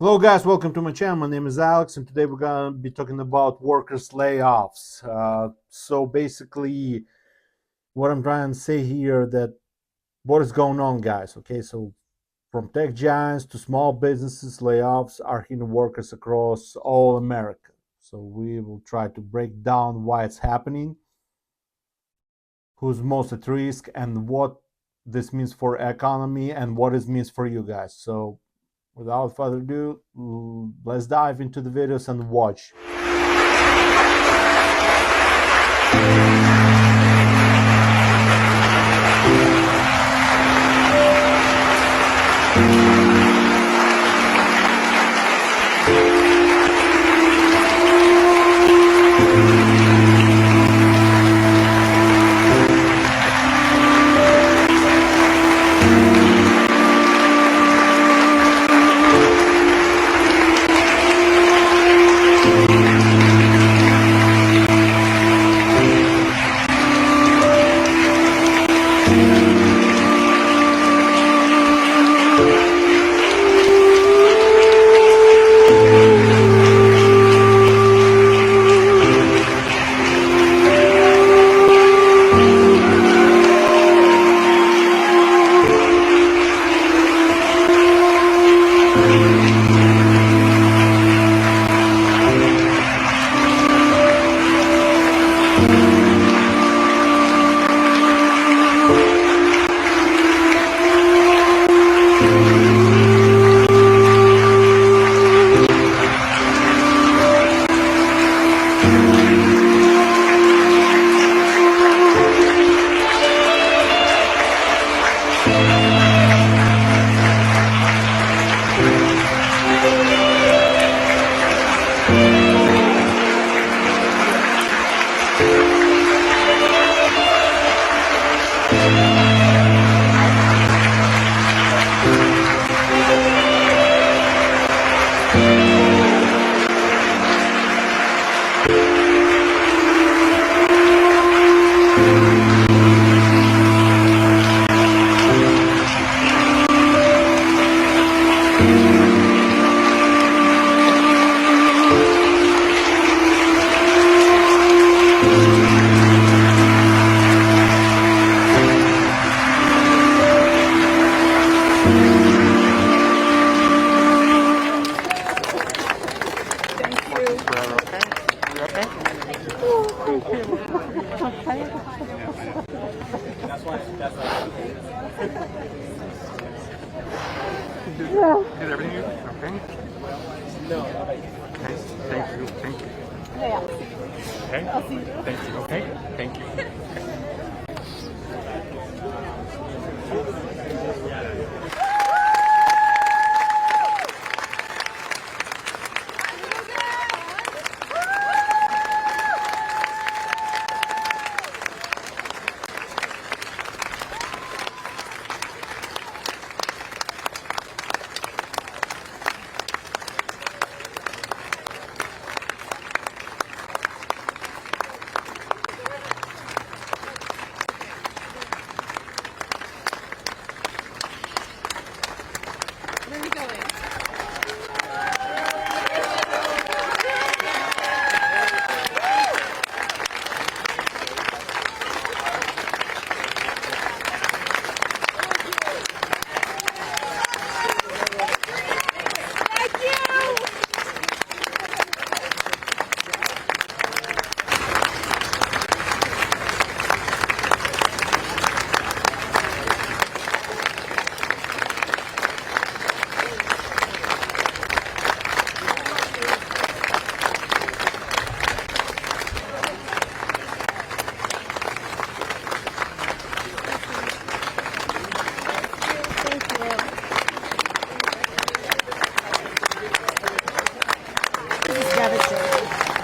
Hello guys, welcome to my channel. My name is Alex and today we're going to be talking about workers layoffs. So basically what I'm trying to say here that what is going on, guys. Okay, so from tech giants to small businesses, layoffs are hitting workers across all America. So we will try to break down why it's happening, who's most at risk, and what this means for economy and what it means for you guys. So without further ado, let's dive into the videos and watch. Is everything okay? No. Okay. Thank you. Thank you. Yeah. Okay. I'll see you. Thank you. Okay. Thank you. Where are we going?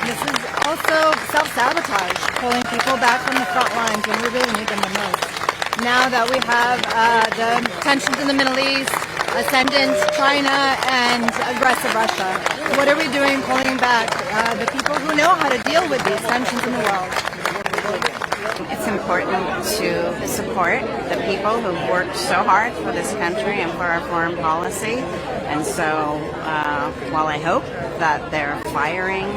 This is also self-sabotage, pulling people back from the front lines when we really need them the most. Now that we have the tensions in the Middle East, ascendant China, and aggressive Russia, what are we doing pulling back the people who know how to deal with these tensions in the world? It's important to support the people who've worked so hard for this country and for our foreign policy. And so while I hope that their firing,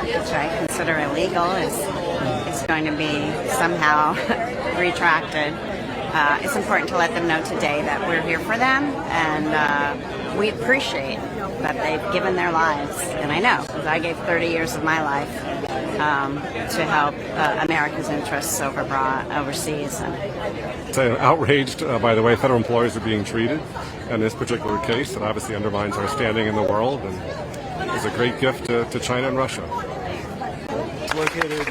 which I consider illegal, is going to be somehow retracted, it's important to let them know today that we're here for them, and we appreciate that they've given their lives. And I know, because I gave 30 years of my life to help America's interests overseas. So outraged by the way federal employees are being treated in this particular case. It obviously undermines our standing in the world and is a great gift to China and Russia. Located.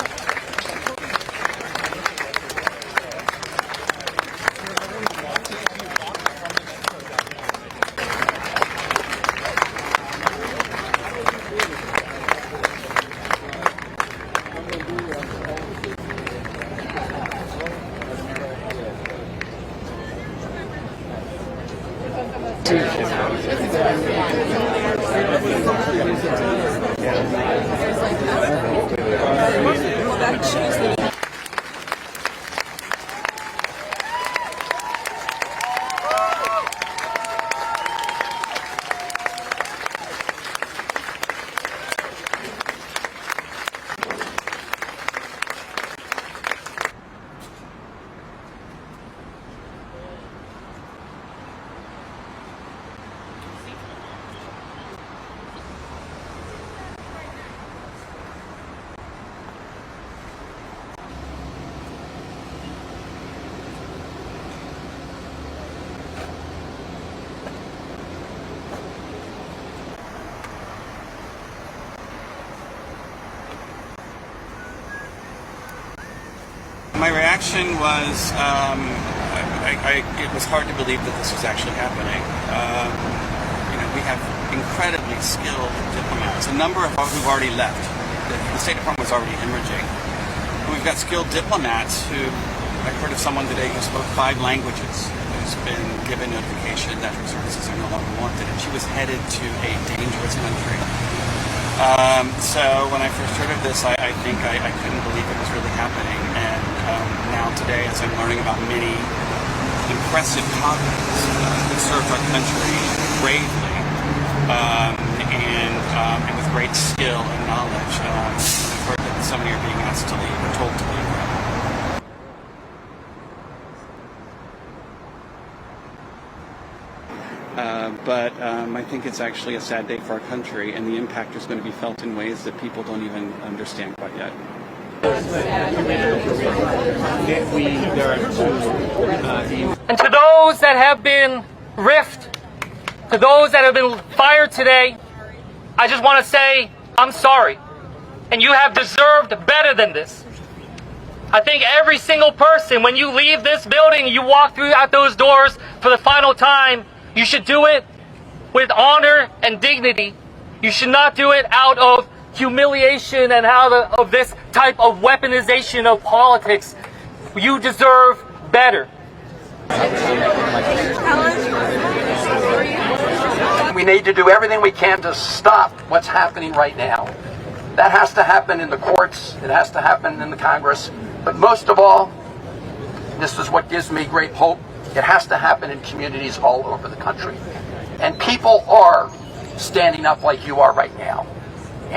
My reaction was, it was hard to believe that this was actually happening. We have incredibly skilled diplomats, a number of who've already left. The State Department was already hemorrhaging. And we've got skilled diplomats who, I heard of someone today who spoke 5 languages, who's been given notification that her services are no longer wanted, and she was headed to a dangerous country. So when I first heard of this, I think I couldn't believe it was really happening. And now today, as I'm learning about many impressive colleagues who served our country bravely and with great skill and knowledge, I've heard that so many are being asked to leave or told to leave. But I think it's actually a sad day for our country, and the impact is going to be felt in ways that people don't even understand quite yet. And to those that have been riffed, to those that have been fired today, I just want to say I'm sorry. And you have deserved better than this. I think every single person, when you leave this building, you walk through out those doors for the final time, you should do it with honor and dignity. You should not do it out of humiliation and out of this type of weaponization of politics. You deserve better. We need to do everything we can to stop what's happening right now. That has to happen in the courts. It has to happen in the Congress. But most of all, this is what gives me great hope, it has to happen in communities all over the country. And people are standing up like you are right now.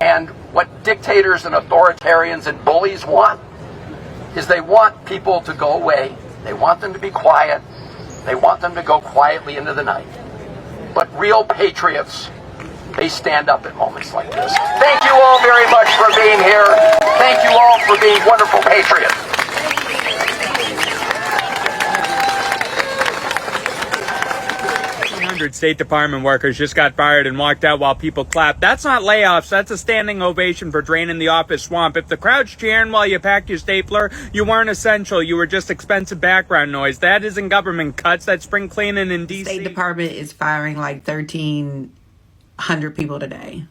And what dictators and authoritarians and bullies want is they want people to go away. They want them to be quiet. They want them to go quietly into the night. But real patriots, they stand up at moments like this. Thank you all very much for being here. Thank you all for being wonderful patriots. State Department workers just got fired and walked out while people clapped. That's not layoffs. That's a standing ovation for draining the office swamp. If the crowd's cheering while you pack your stapler, you weren't essential. You were just expensive background noise. That isn't government cuts. That's spring cleaning in D.C. The State Department is firing like 1,300 people today.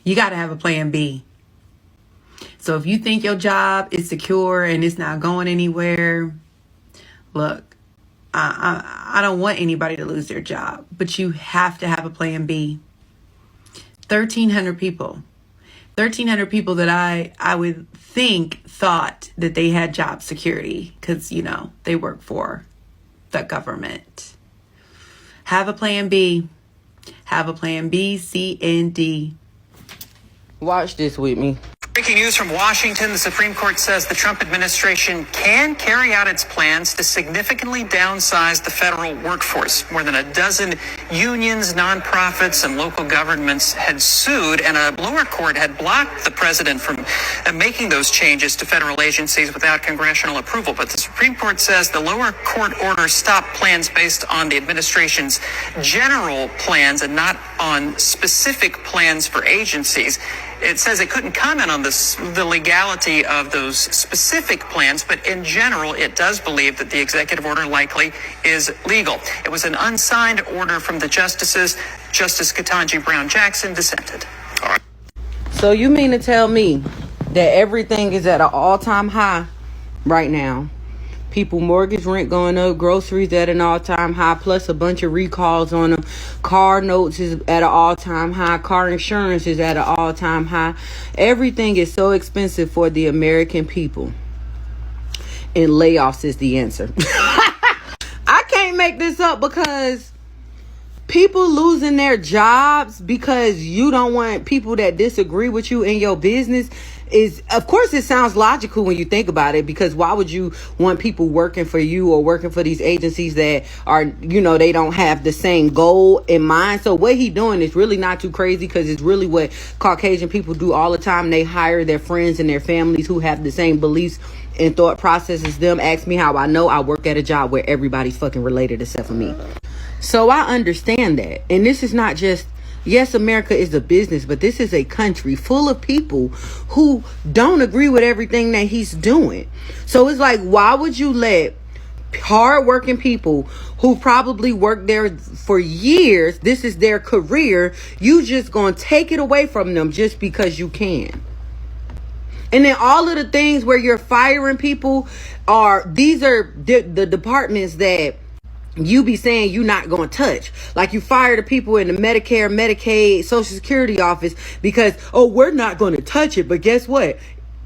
You got to have a plan B. So if you think your job is secure and it's not going anywhere, look, I don't want anybody to lose their job, but you have to have a plan B. 1,300 people. 1,300 people that I would think thought that they had job security because, you know, they work for the government. Have a plan B. Have a plan B, C, and D. Watch this with me. Breaking news from Washington. The Supreme Court says the Trump administration can carry out its plans to significantly downsize the federal workforce. More than a dozen unions, nonprofits, and local governments had sued, and a lower court had blocked the president from making those changes to federal agencies without congressional approval. But the Supreme Court says the lower court order stopped plans based on the administration's general plans and not on specific plans for agencies. It says it couldn't comment on the legality of those specific plans, but in general, it does believe that the executive order likely is legal. It was an unsigned order from the justices. Justice Ketanji Brown Jackson dissented. All right. So you mean to tell me that everything is at an all-time high right now? People mortgage rent going up, groceries at an all-time high, plus a bunch of recalls on them. Car notes is at an all-time high. Car insurance is at an all-time high. Everything is so expensive for the American people. And layoffs is the answer. I can't make this up because people losing their jobs because you don't want people that disagree with you in your business is, of course, it sounds logical when you think about it, because why would you want people working for you or working for these agencies that are, you know, they don't have the same goal in mind? So what he doing is really not too crazy, because it's really what Caucasian people do all the time. They hire their friends and their families who have the same beliefs and thought processes them. Ask me how I know. I work at a job where everybody's fucking related except for me. So I understand that. And this is not just, yes, America is a business, but this is a country full of people who don't agree with everything that he's doing. So it's like, why would you let hardworking people who probably worked there for years, this is their career, you just gonna take it away from them just because you can? And then all of the things where you're firing people these are the departments that you be saying you not going to touch. Like you fire the people in the Medicare, Medicaid, Social Security office because, oh, we're not going to touch it. But guess what?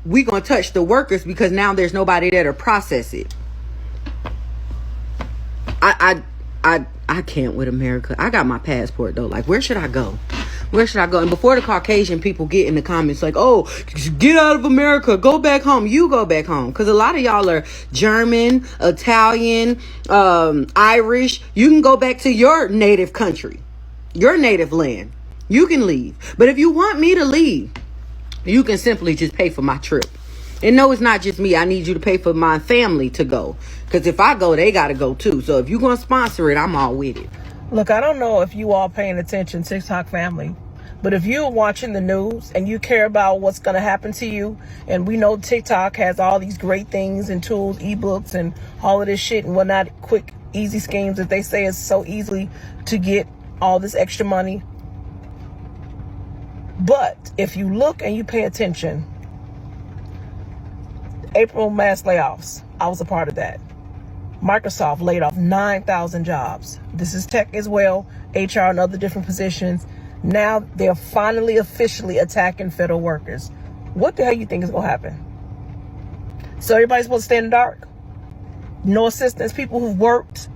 We going to touch the workers because now there's nobody there to process it. I can't with America. I got my passport though. Like, where should I go? Where should I go? And before the Caucasian people get in the comments like, oh, get out of America, go back home. You go back home. Because a lot of y'all are German, Italian, Irish. You can go back to your native country, your native land. You can leave. But if you want me to leave, you can simply just pay for my trip. And no, it's not just me. I need you to pay for my family to go. Because if I go, they got to go too. So if you're going to sponsor it, I'm all with it. Look, I don't know if you all paying attention, TikTok family, but if you're watching the news and you care about what's going to happen to you, and we know TikTok has all these great things and tools, ebooks and all of this shit and whatnot, quick, easy schemes that they say is so easily to get all this extra money. But if you look and you pay attention, April mass layoffs, I was a part of that. Microsoft laid off 9,000 jobs. This is tech as well, HR and other different positions. Now they're finally officially attacking federal workers. What the hell you think is going to happen? So everybody's supposed to stay in the dark? No assistance, people who've worked,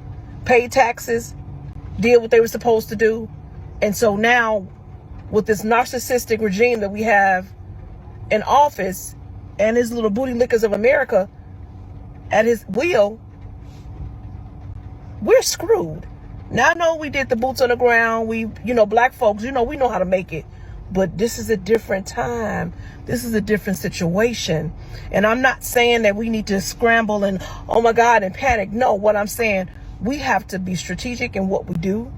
paid taxes, did what they were supposed to do. And so now with this narcissistic regime that we have in office and his little booty lickers of America at his wheel, we're screwed. Now I know we did the boots on the ground. We, black folks, we know how to make it. But this is a different time. This is a different situation. And I'm not saying that we need to scramble and, oh my God, and panic. No, what I'm saying, we have to be strategic in what we do.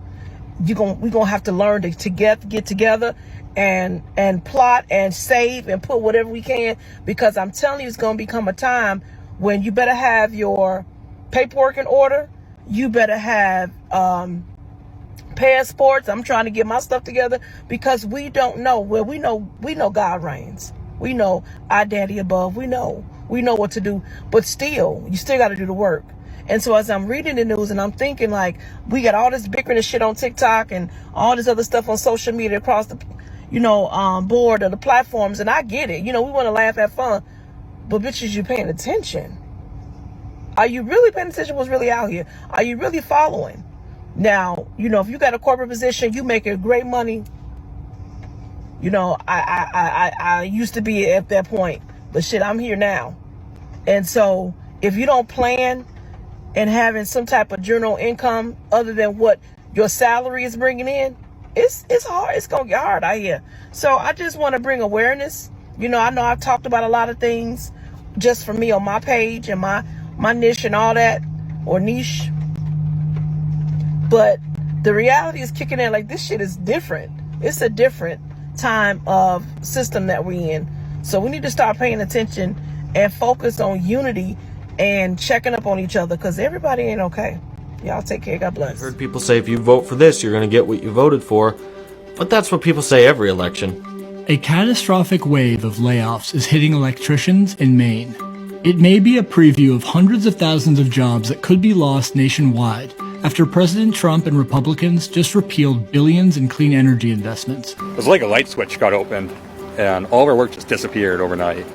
We're going to have to learn to get together and plot and save and put whatever we can. Because I'm telling you, it's going to become a time when you better have your paperwork in order. You better have passports. I'm trying to get my stuff together because we don't know. Well, we know God reigns. We know our daddy above. We know what to do. But still, you still got to do the work. And so as I'm reading the news and I'm thinking like, we got all this bickering and shit on TikTok and all this other stuff on social media board of the platforms, and I get it. We want to laugh, have fun, but bitches, you paying attention? Are you really paying attention to what's really out here? Are you really following? Now, if you got a corporate position, you making great money. I used to be at that point, but shit, I'm here now. And so if you don't plan and having some type of general income other than what your salary is bringing in, it's hard. It's going to get hard out here. So I just want to bring awareness. I know I've talked about a lot of things just for me on my page and my niche and all that, or niche. But the reality is kicking in. Like, this shit is different. It's a different time of system that we in. So we need to start paying attention and focus on unity and checking up on each other, because everybody ain't okay. Y'all take care. God bless. I've heard people say if you vote for this, you're going to get what you voted for. But that's what people say every election. A catastrophic wave of layoffs is hitting electricians in Maine. It may be a preview of hundreds of thousands of jobs that could be lost nationwide after President Trump and Republicans just repealed billions in clean energy investments. It was like a light switch got opened, and all of our work just disappeared overnight.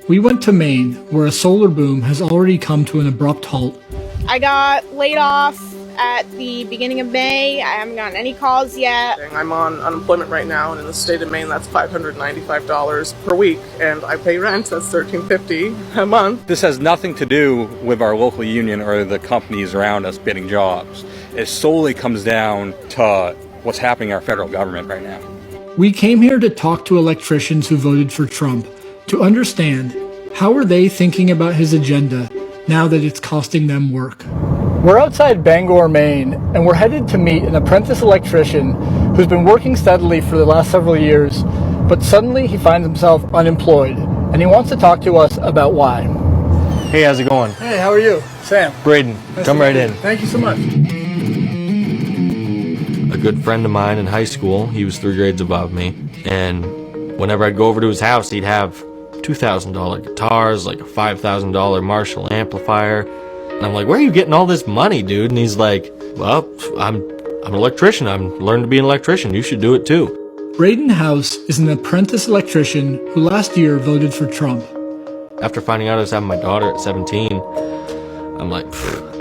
We went to Maine, where a solar boom has already come to an abrupt halt. I got laid off at the beginning of May. I haven't gotten any calls yet. I'm on unemployment right now, and in the state of Maine, that's $595 per week, and I pay rent. That's $1,350 a month. This has nothing to do with our local union or the companies around us bidding jobs. It solely comes down to what's happening in our federal government right now. We came here to talk to electricians who voted for Trump to understand how are they thinking about his agenda now that it's costing them work. We're outside Bangor, Maine, and we're headed to meet an apprentice electrician who's been working steadily for the last several years, but suddenly he finds himself unemployed, and he wants to talk to us about why. Hey, how's it going? Hey, how are you? Sam. Braden, Nice come to right meet you. in. Thank you so much. A good friend of mine in high school, he was 3 grades above me, and whenever I'd go over to his house, he'd have $2,000 guitars, like a $5,000 Marshall amplifier. And I'm like, where are you getting all this money, dude? And he's like, well, I'm an electrician. I'm learning to be an electrician. You should do it too. Braden House is an apprentice electrician who last year voted for Trump. After finding out I was having my daughter at 17, I'm like,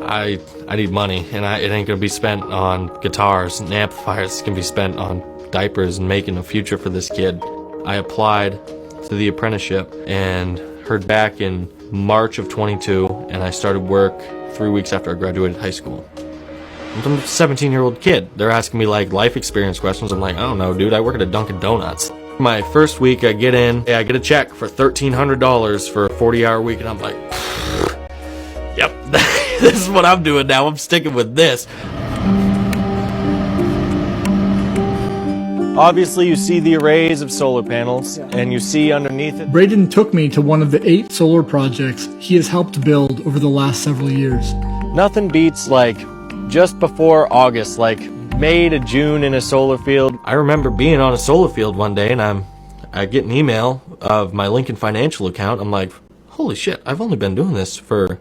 I need money, and it ain't gonna be spent on guitars and amplifiers. It's gonna be spent on diapers and making a future for this kid. I applied to the apprenticeship and heard back in March of 22, and I started work 3 weeks after I graduated high school. I'm a 17-year-old kid. They're asking me like life experience questions. I'm like, I don't know, dude. I work at a Dunkin' Donuts. My first week, I get in, I get a check for $1,300 for a 40-hour week, and I'm like, yep, this is what I'm doing now. I'm sticking with this. Obviously, you see the arrays of solar panels, and you see underneath it. Braden took me to one of the 8 solar projects he has helped build over the last several years. Nothing beats like just before August, like May to June in a solar field. I remember being on a solar field one day, and I get an email of my Lincoln Financial account. I'm like, holy shit, I've only been doing this for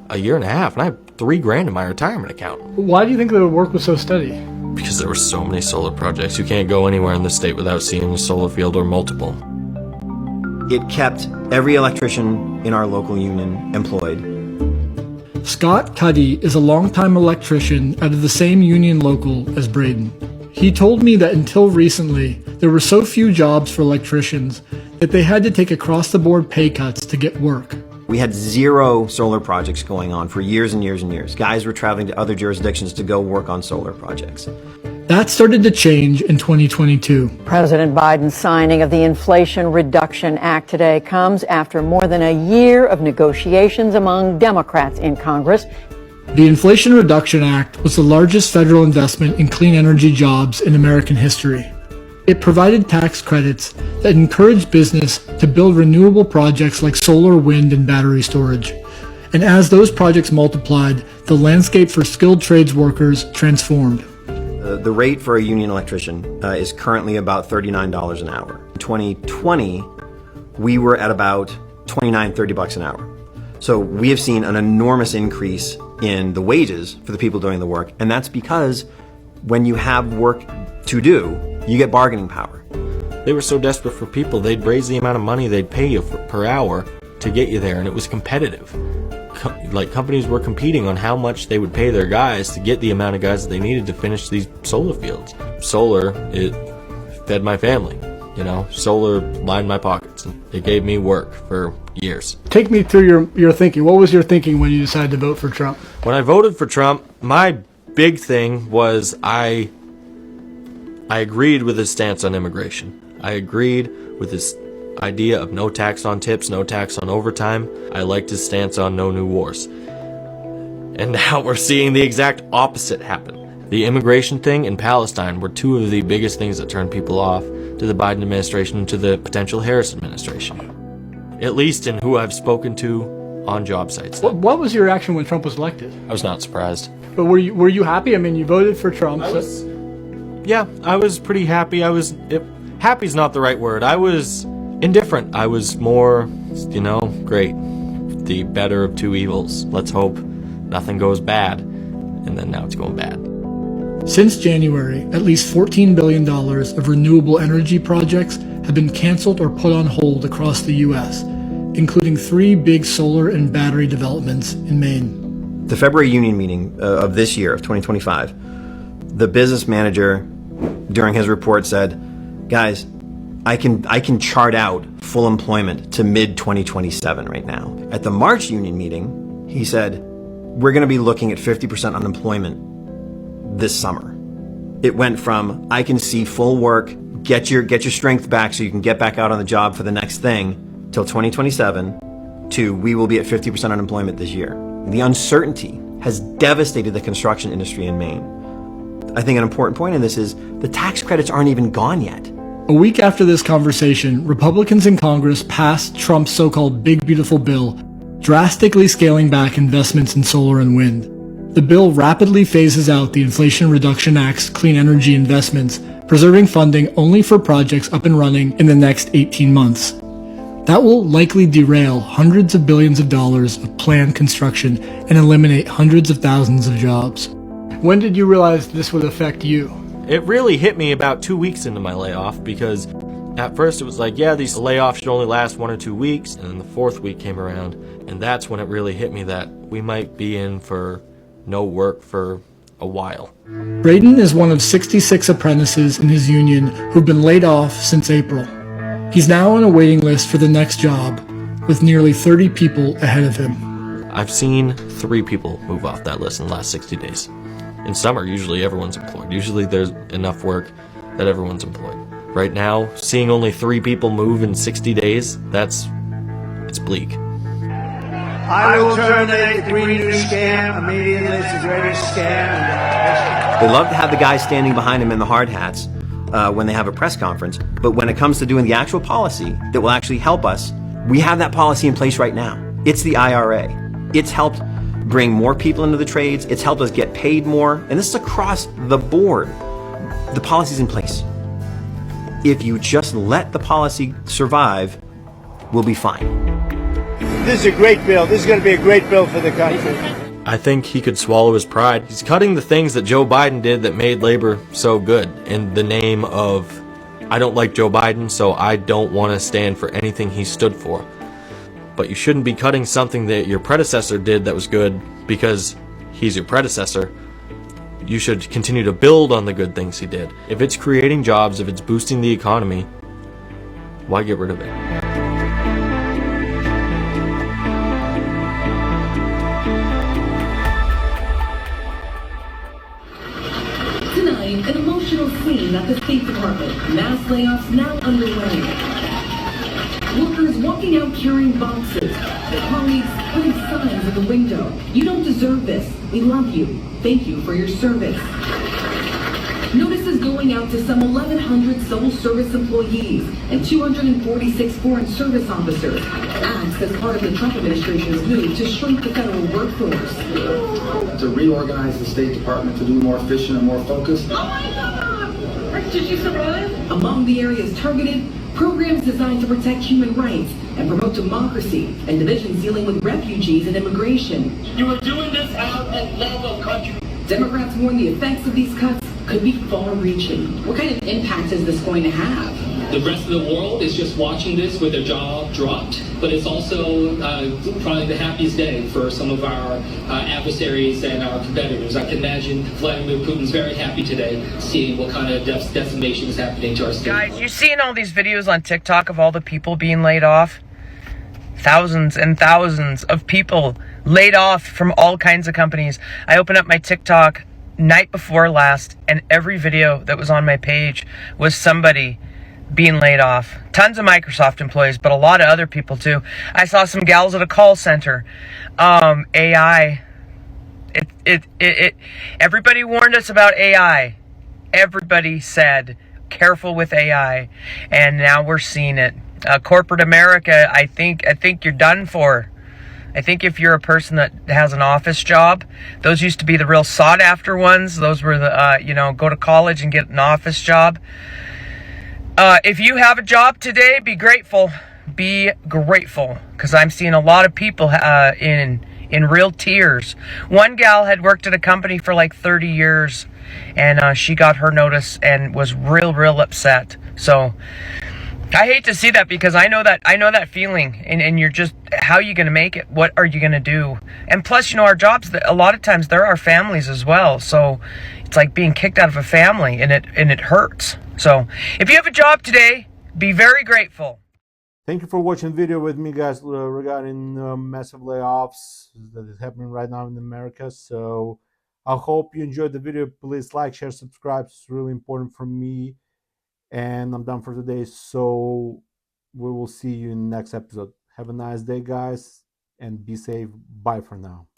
a year and a half, and I have $3,000 in my retirement account. Why do you think the work was so steady? Because there were so many solar projects. You can't go anywhere in the state without seeing a solar field or multiple. It kept every electrician in our local union employed. Scott Cuddy is a longtime electrician out of the same union local as Braden. He told me that until recently, there were so few jobs for electricians that they had to take across-the-board pay cuts to get work. We had 0 solar projects going on for years and years and years. Guys were traveling to other jurisdictions to go work on solar projects. That started to change in 2022. President Biden's signing of the Inflation Reduction Act today comes after more than a year of negotiations among Democrats in Congress. The Inflation Reduction Act was the largest federal investment in clean energy jobs in American history. It provided tax credits that encouraged business to build renewable projects like solar, wind, and battery storage. And as those projects multiplied, the landscape for skilled trades workers transformed. The rate for a union electrician is currently about $39 an hour. In 2020, we were at about $29, $30 an hour. So we have seen an enormous increase in the wages for the people doing the work, and that's because when you have work to do, you get bargaining power. They were so desperate for people, they'd raise the amount of money they'd pay you per hour to get you there, and it was competitive. Companies were competing on how much they would pay their guys to get the amount of guys that they needed to finish these solar fields. Solar, it fed my family. Solar lined my pockets. It gave me work for years. Take me through your thinking. What was your thinking when you decided to vote for Trump? When I voted for Trump, my big thing was I agreed with his stance on immigration. I agreed with his idea of no tax on tips, no tax on overtime. I liked his stance on no new wars. And now we're seeing the exact opposite happen. The immigration thing and Palestine were two of the biggest things that turned people off to the Biden administration and to the potential Harris administration. At least in who I've spoken to on job sites. What was your reaction when Trump was elected? I was not surprised. But were you happy? I mean, you voted for Trump. I was pretty happy. Happy's not the right word. I was indifferent. I was more, great. The better of two evils. Let's hope nothing goes bad. And then now it's going bad. Since January, at least $14 billion of renewable energy projects have been canceled or put on hold across the U.S., including 3 big solar and battery developments in Maine. The February union meeting of this year, of 2025, the business manager during his report said, guys, I can chart out full employment to mid-2027 right now. At the March union meeting, he said, we're going to be looking at 50% unemployment this summer. It went from, I can see full work, get your strength back so you can get back out on the job for the next thing, till 2027, to we will be at 50% unemployment this year. The uncertainty has devastated the construction industry in Maine. I think an important point in this is the tax credits aren't even gone yet. A week after this conversation, Republicans in Congress passed Trump's so-called Big Beautiful Bill, drastically scaling back investments in solar and wind. The bill rapidly phases out the Inflation Reduction Act's clean energy investments, preserving funding only for projects up and running in the next 18 months. That will likely derail hundreds of billions of dollars of planned construction and eliminate hundreds of thousands of jobs. When did you realize this would affect you? It really hit me about 2 weeks into my layoff because at first it was like, yeah, these layoffs should only last 1 or 2 weeks. And then the 4th week came around, and that's when it really hit me that we might be in for no work for a while. Braden is one of 66 apprentices in his union who've been laid off since April. He's now on a waiting list for the next job, with nearly 30 people ahead of him. I've seen 3 people move off that list in the last 60 days. In summer, usually everyone's employed. Usually there's enough work that everyone's employed. Right now, seeing only 3 people move in 60 days, it's bleak. I will terminate the Green New Scam immediately. It's the greatest scam. They love to have the guys standing behind them in the hard hats when they have a press conference, but when it comes to doing the actual policy that will actually help us, we have that policy in place right now. It's the IRA. It's helped bring more people into the trades. It's helped us get paid more, and this is across the board. The policy's in place. If you just let the policy survive, we'll be fine. This is a great bill. This is going to be a great bill for the country. I think he could swallow his pride. He's cutting the things that Joe Biden did that made labor so good in the name of, I don't like Joe Biden, so I don't want to stand for anything he stood for. But you shouldn't be cutting something that your predecessor did that was good because he's your predecessor. You should continue to build on the good things he did. If it's creating jobs, if it's boosting the economy, why get rid of it? Tonight, an emotional scene at the State Department. Mass layoffs now underway. Workers walking out carrying boxes. Their colleagues putting signs at the window. You don't deserve this. We love you. Thank you for your service. Notices going out to some 1,100 civil service employees and 246 foreign service officers. Acts as part of the Trump administration's move to shrink the federal workforce. To reorganize the State Department to be more efficient and more focused. Oh my God! Did you survive? Among the areas targeted, programs designed to protect human rights and promote democracy and divisions dealing with refugees and immigration. You are doing this out of love of country. Democrats warn the effects of these cuts could be far-reaching. What kind of impact is this going to have? The rest of the world is just watching this with their jaw dropped, but it's also probably the happiest day for some of our adversaries and our competitors. I can imagine Vladimir Putin's very happy today seeing what kind of decimation is happening to our state. Guys, you seeing all these videos on TikTok of all the people being laid off? Thousands and thousands of people laid off from all kinds of companies. I opened up my TikTok night before last, and every video that was on my page was somebody being laid off. Tons of Microsoft employees, but a lot of other people too. I saw some gals at a call center. AI. Everybody warned us about AI. Everybody said, careful with AI. And now we're seeing it. Corporate America, I think you're done for. I think if you're a person that has an office job, those used to be the real sought after ones. Those were the, go to college and get an office job. If you have a job today, be grateful. Be grateful. Because I'm seeing a lot of people in real tears. One gal had worked at a company for like 30 years, and she got her notice and was real upset. So I hate to see that, because I know that feeling, and you're just, how are you going to make it? What are you going to do? And plus, our jobs, a lot of times they're our families as well. So it's like being kicked out of a family, and it hurts. So if you have a job today, be very grateful. Thank you for watching the video with me, guys, regarding massive layoffs that is happening right now in America. So I hope you enjoyed the video. Please like, share, subscribe. It's really important for me. And I'm done for today, so we will see you in the next episode. Have a nice day, guys, and be safe. Bye for now.